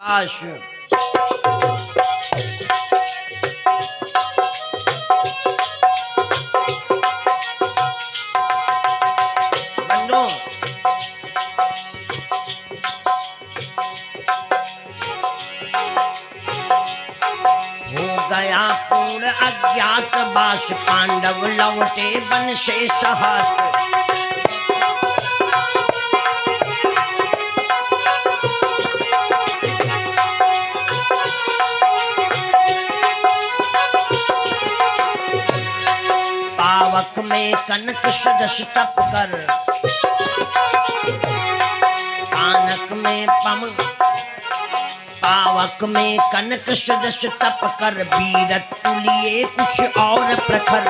आश बंदो हो गया पूर्ण अज्ञातवास, पांडव लौटे वन से सहस। पावक में कनक सदस तप कर, कानक में पावक में कनक सदस तप कर, बीरत तुलिए कुछ और प्रखर।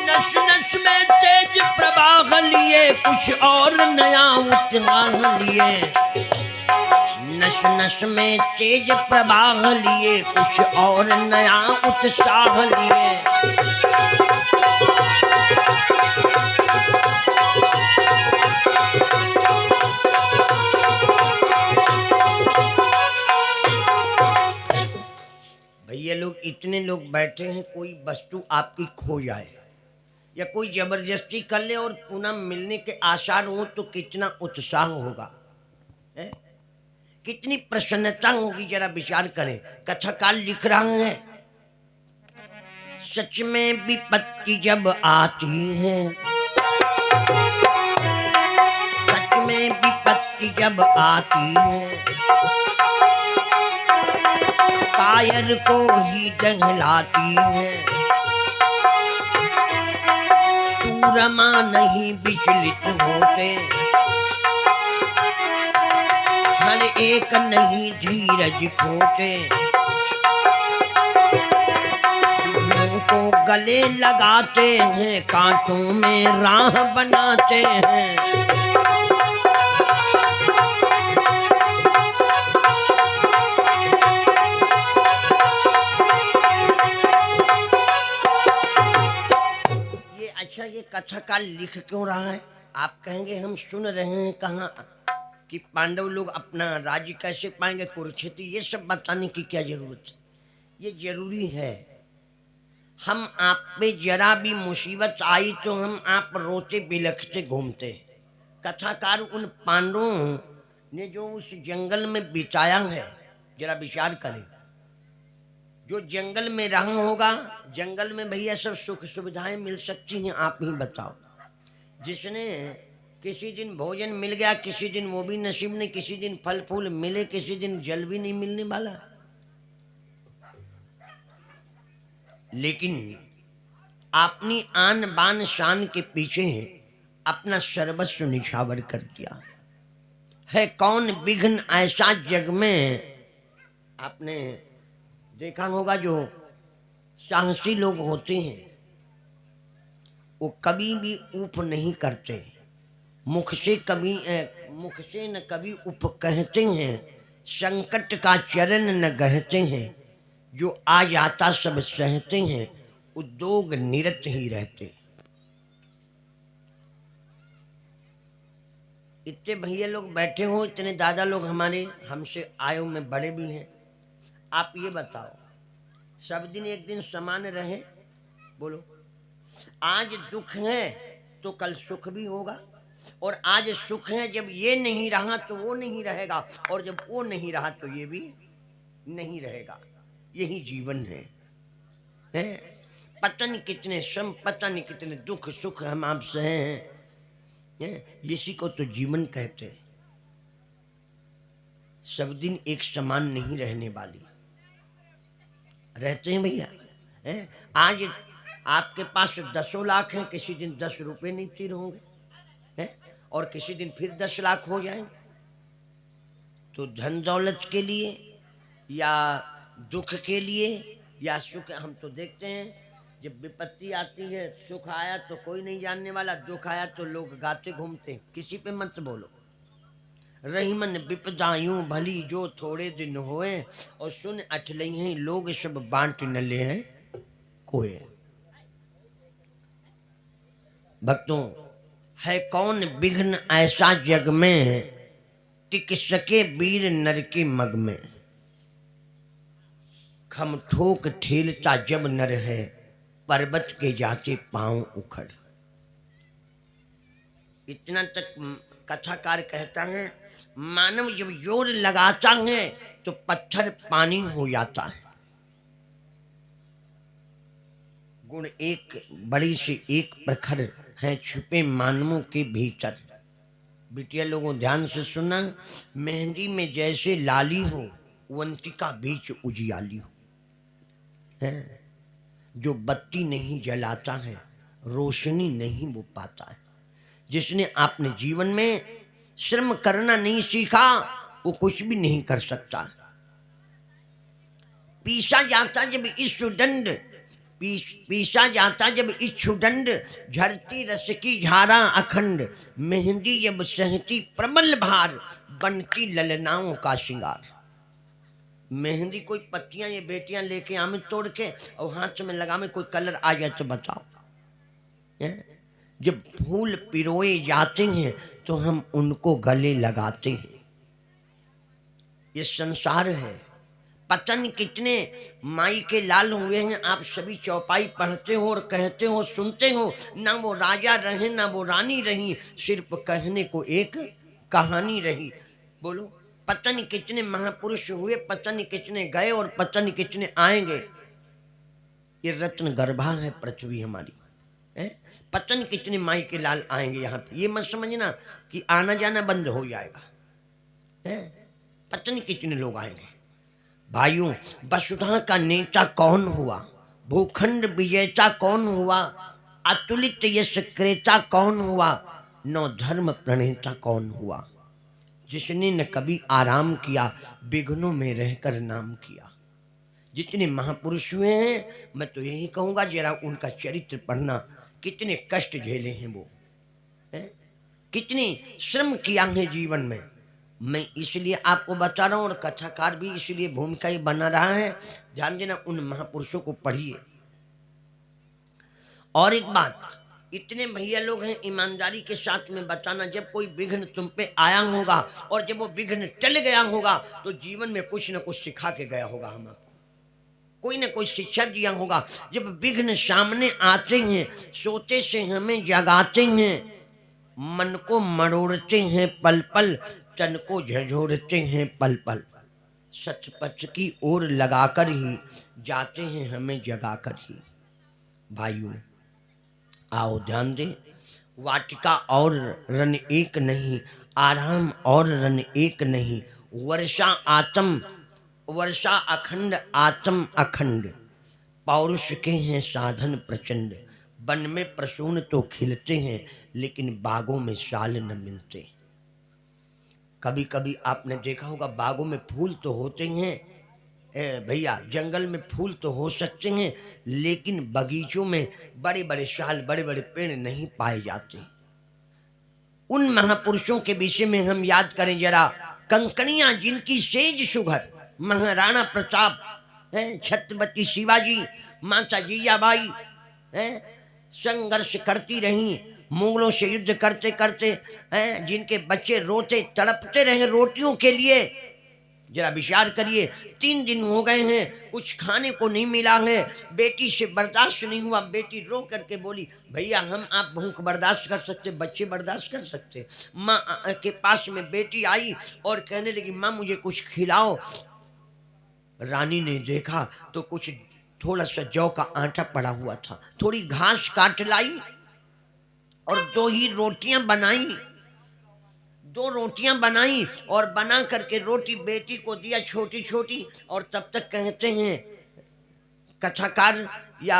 नस नस में तेज प्रवाह लिए, कुछ और नया उत्साह लिए। नस नस में तेज प्रवाह लिए, कुछ और नया उत्साह लिए। भैया लोग इतने लोग बैठे हैं, कोई वस्तु आपकी खो जाए या कोई जबरदस्ती कर ले और पुनः मिलने के आसार हो तो कितना उत्साह होगा है? कितनी प्रसन्नता होगी, जरा विचार करें। कथाकाल लिख रहा है, सच में विपत्ति जब आती है, सच में विपत्ति जब आती है, कायर को ही दहलाती है। सूरमा नहीं विचलित होते, क्षण एक नहीं धीरज खोते। विघ्नों को गले लगाते हैं, कांटों में राह बनाते हैं। अच्छा, ये कथा का लिख क्यों रहा है? आप कहेंगे हम सुन रहे हैं कहाँ कि पांडव लोग अपना राज्य कैसे पाएंगे, कुरुक्षेत्र, ये सब बताने की क्या जरूरत है? ये जरूरी है। हम आप पे जरा भी मुसीबत आई तो हम आप रोते बिलखते घूमते। कथाकार उन पांडवों ने जो उस जंगल में बिताया है, जरा विचार करें। जो जंगल में रहा होगा, जंगल में भैया सब सुख सुविधाएं मिल सकती हैं, आप ही बताओ। जिसने किसी दिन भोजन मिल गया, किसी दिन वो भी नसीब नहीं, किसी दिन फल फूल मिले, किसी दिन जल भी नहीं मिलने वाला। लेकिन अपनी आन बान शान के पीछे अपना सर्वस्व निछावर कर दिया है। कौन विघ्न ऐसा जग में, आपने देखा होगा जो साहसी लोग होते हैं वो कभी भी ऊप नहीं करते, मुख से न कभी उप कहते हैं। संकट का चरण न गहते हैं, जो आ जाता सब सहते हैं, उद्योग निरत ही रहते। इतने भैया लोग बैठे हो, इतने दादा लोग हमारे हमसे आयु में बड़े भी हैं। आप ये बताओ, सब दिन एक दिन समान रहे? बोलो। आज दुख है तो कल सुख भी होगा, और आज सुख है जब ये नहीं रहा तो वो नहीं रहेगा, और जब वो नहीं रहा तो ये भी नहीं रहेगा। यही जीवन है? पता नहीं कितने श्रम, पता नहीं कितने दुख सुख हम आपसे हैं, इसी को तो जीवन कहते हैं। सब दिन एक समान नहीं रहने वाली रहते हैं भैया। आज आपके पास 10 लाख हैं, किसी दिन 10 रुपए नहीं तीर होंगे हैं, और किसी दिन फिर 10 लाख हो जाएंगे। तो धन दौलत के लिए या दुख के लिए या सुख, हम तो देखते हैं जब विपत्ति आती है, सुख आया तो कोई नहीं जानने वाला, दुख आया तो लोग गाते घूमते। किसी पे मत बोलो, रहीमन विपदायूं भली जो थोड़े दिन होए, और सुन अठलही लोग सब बांट न ले हैं कोय। भक्तों, है कौन विघ्न ऐसा जग में, टिक सके वीर नर के मग में। खम ठोक ठेलता जब नर है, पर्वत के जाते पांव उखड़। इतना तक कथाकार कहता है, मानव जब जोर लगाता है तो पत्थर पानी हो जाता है। गुण एक बड़ी से एक प्रखर है छुपे मानवों के भीतर। बिटिया लोगों ध्यान से सुना, मेहंदी में जैसे लाली हो, वंतिका बीच उजियाली हो। है जो बत्ती नहीं जलाता है, रोशनी नहीं वो पाता है। जिसने अपने जीवन में श्रम करना नहीं सीखा, वो कुछ भी नहीं कर सकता। पीसा जाता जब इच्छुदंड, पीसा जाता जब इच्छुदंड, झरती रस की झारा अखंड। मेहंदी जब सहती प्रबल भार, बनती ललनाओं का श्रृंगार। मेहंदी कोई पत्तियां ये बेटियां लेके आमे तोड़ के और हाथ में लगा में कोई कलर आ जाए तो बताओ। जब फूल पिरोए जाते हैं तो हम उनको गले लगाते हैं। ये संसार है। पता नहीं कितने माई के लाल हुए हैं। आप सभी चौपाई पढ़ते हो और कहते हो, सुनते हो, ना वो राजा रहे ना वो रानी रही, सिर्फ कहने को एक कहानी रही। बोलो, पता नहीं कितने महापुरुष हुए, पता नहीं कितने गए और पता नहीं कितने आएंगे। ये रत्न गर्भा है पृथ्वी हमारी है। पता नहीं कितने माई के लाल आएंगे यहाँ पे। ये मत समझना कि आना जाना बंद हो जाएगा है। पता नहीं कितने लोग आएंगे। भाइयों, वसुधा का नेता कौन हुआ, भूखंड विजेता कौन हुआ, अतुलित यश क्रेता कौन हुआ, नौ धर्म प्रणेता कौन हुआ। जिसने न कभी आराम किया, विघ्नों में रहकर नाम किया। जितने महापुरुष हुए हैं, मैं तो यही कहूंगा जरा उनका चरित्र पढ़ना। कितने कष्ट झेले हैं वो है? कितनी श्रम किया है जीवन में। मैं इसलिए आपको बता रहा हूँ, और कथाकार भी इसलिए भूमिका ही बना रहा है। ध्यान देना, उन महापुरुषों को पढ़िए। और एक बात, इतने भैया लोग हैं, ईमानदारी के साथ में बताना, जब कोई विघ्न तुम पे आया होगा और जब वो विघ्न टल गया होगा तो जीवन में कुछ न कुछ सिखा के गया होगा। हम आपको कोई ना कोई शिक्षा दिया होगा। जब विघ्न सामने आते हैं, सोते से हमें जगाते हैं, मन को मरोड़ते हैं पल पल, तन को झंझोड़ते हैं पल पल। सचपच की ओर लगाकर ही जाते हैं हमें जगाकर ही। भाइयों आओ ध्यान दें, वाटिका और रन एक नहीं, आराम और रन एक नहीं। वर्षा अखंड आत्म अखंड, पौरुष के हैं साधन प्रचंड। वन में प्रसून तो खिलते हैं, लेकिन बागों में साल न मिलते। कभी कभी आपने देखा होगा, बागों में फूल तो होते हैं भैया, जंगल में फूल तो हो सकते हैं, लेकिन बगीचों में बड़े बड़े शाल, बड़े बड़े पेड़ नहीं पाए जाते। उन महापुरुषों के विषय में हम याद करें जरा। कंकड़ियां जिनकी सेज सुघर, महाराणा प्रताप है, छत्रपति शिवाजी, माता जीजाबाई है, संघर्ष करती रही, मुगलों से युद्ध करते करते हैं, जिनके बच्चे रोते तड़पते रहे रोटियों के लिए। जरा विचार करिए, 3 दिन हो गए हैं, कुछ खाने को नहीं मिला है, बेटी से बर्दाश्त नहीं हुआ। बेटी रो करके बोली, भैया हम आप भूख बर्दाश्त कर सकते, बच्चे बर्दाश्त कर सकते। माँ के पास में बेटी आई और कहने लगी, माँ मुझे कुछ खिलाओ। रानी ने देखा तो कुछ थोड़ा सा जौ का आटा पड़ा हुआ था, थोड़ी घास काट लाई और 2 ही रोटियां बनाई। 2 रोटियां बनाई और बना करके रोटी बेटी को दिया छोटी छोटी। और तब तक कहते हैं कथाकार या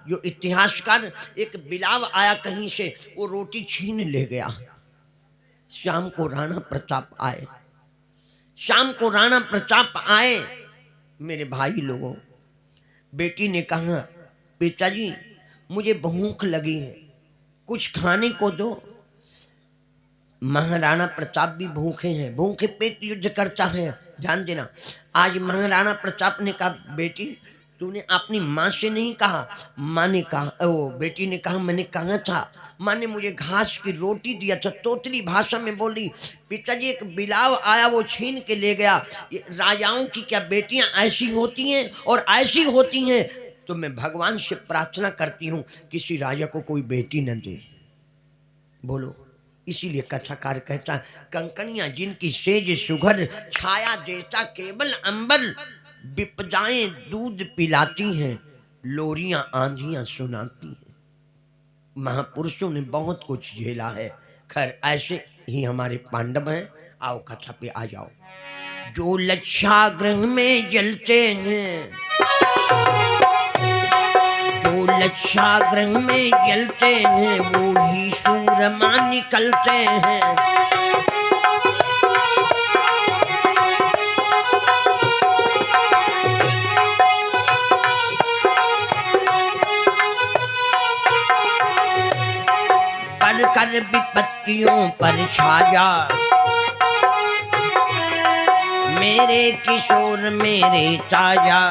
जो इतिहासकार, एक बिलाव आया कहीं से, वो रोटी छीन ले गया। शाम को राणा प्रताप आए, शाम को राणा प्रताप आए। मेरे भाई लोगों, बेटी ने कहा, पिताजी मुझे भूख लगी है, कुछ खाने को दो। महाराणा प्रताप भी भूखे हैं, भूखे पेट युद्ध करता है। ध्यान देना, आज महाराणा प्रताप ने कहा बेटी तूने अपनी माँ से नहीं कहा। माँ ने कहा, ओ बेटी ने कहा मैंने कहा था। माँ ने मुझे घास की रोटी दिया था। तोतली भाषा में बोली पिताजी एक बिलाव आया वो छीन के ले गया। ये राजाओं की क्या बेटियां ऐसी होती हैं? और ऐसी होती हैं तो मैं भगवान से प्रार्थना करती हूँ किसी राजा को कोई बेटी न दे। बोलो, इसीलिए कथाकार कहता कंकड़ियां जिनकी सेज सुघर, छाया देता केवल अंबर, विपदाएं दूध पिलाती हैं, लोरियां आंधियां सुनाती हैं। महापुरुषों ने बहुत कुछ झेला है। खैर ऐसे ही हमारे पांडव हैं। आओ कथा पे आ जाओ। जो लक्षागृह में जलते हैं, जो लक्षागृह में जलते हैं वो ही सूरमा निकलते हैं। पर कर विपत्तियों पर छाया मेरे किशोर मेरे ताजा,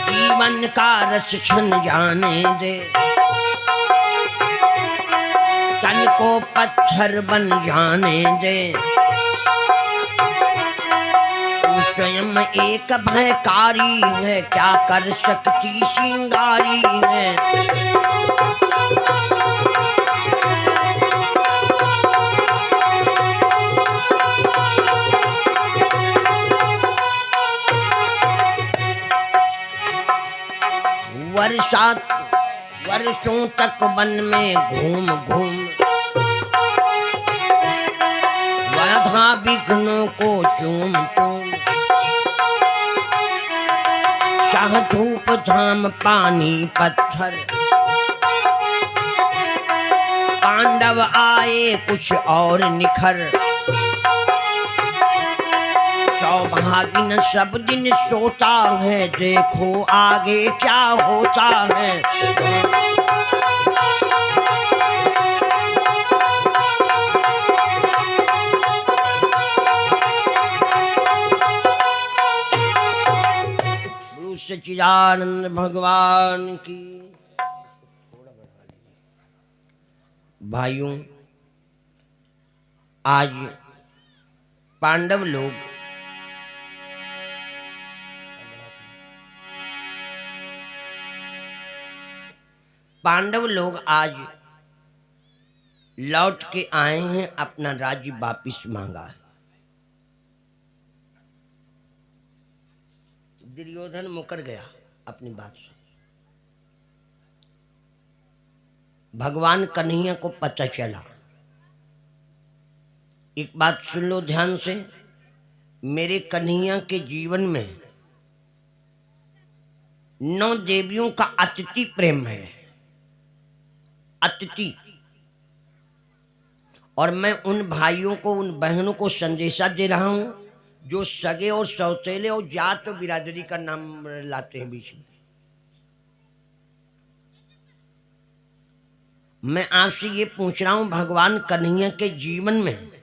जीवन का रस छन जाने दे, तन को पत्थर बन जाने दे। तू स्वयं एक भयकारी है, क्या कर सकती श्रृंगारी है। वर्षों तक वन में घूम घूम बाधा विघ्नों को चूम चूम, शाह धूप धाम पानी पत्थर, पांडव आए कुछ और निखर। सौभाग्य सब दिन सोता है, देखो आगे क्या होता है। गुरु सच्चिदानंद भगवान की। भाइयों, आज पांडव लोग आज लौट के आए हैं, अपना राज्य वापिस मांगा है। दुर्योधन मुकर गया अपनी बात से। भगवान कन्हैया को पता चला। एक बात सुन लो ध्यान से, मेरे कन्हैया के जीवन में 9 देवियों का अतिथि प्रेम है, अतिथि। और मैं उन भाइयों को, उन बहनों को संदेशा दे रहा हूं जो सगे और सौतेले और जात और बिरादरी का नाम लाते हैं बीच में। मैं आपसे ये पूछ रहा हूं, भगवान कन्हैया के जीवन में